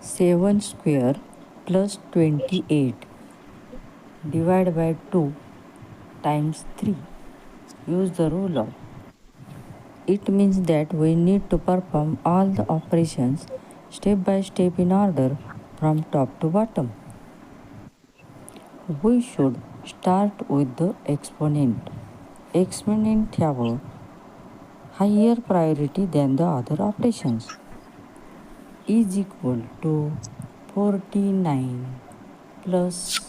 7 square plus 28 divided by 2 times 3. Use the rule of. It means that we need to perform all the operations step by step in order from top to bottom. We should start with the exponent. Exponent have a higher priority than the other operations. Is equal to 49 plus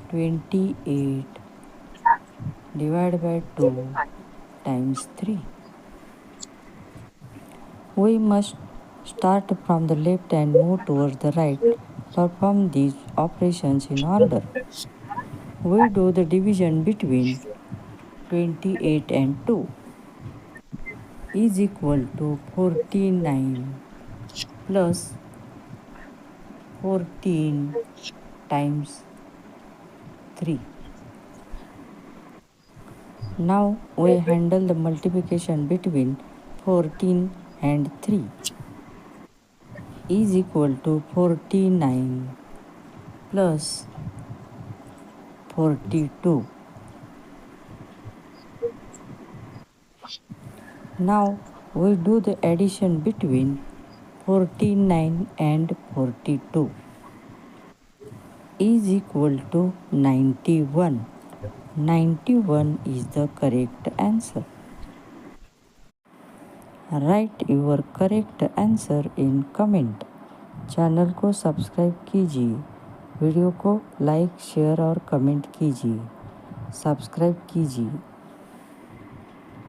28 divided by 2 times 3. We must start from the left and move towards the right. Perform these operations in order. We do the division between 28 and 2 is equal to 49 plus 14 times 3. Now we handle the multiplication between 14 and 3 is equal to 49 plus 42. Now we do the addition between 49 and 42 is equal to 91. 91 is the correct answer. Right your correct answer in comment. Channel को subscribe कीजिए, video को like share और comment कीजिए। Subscribe कीजिए।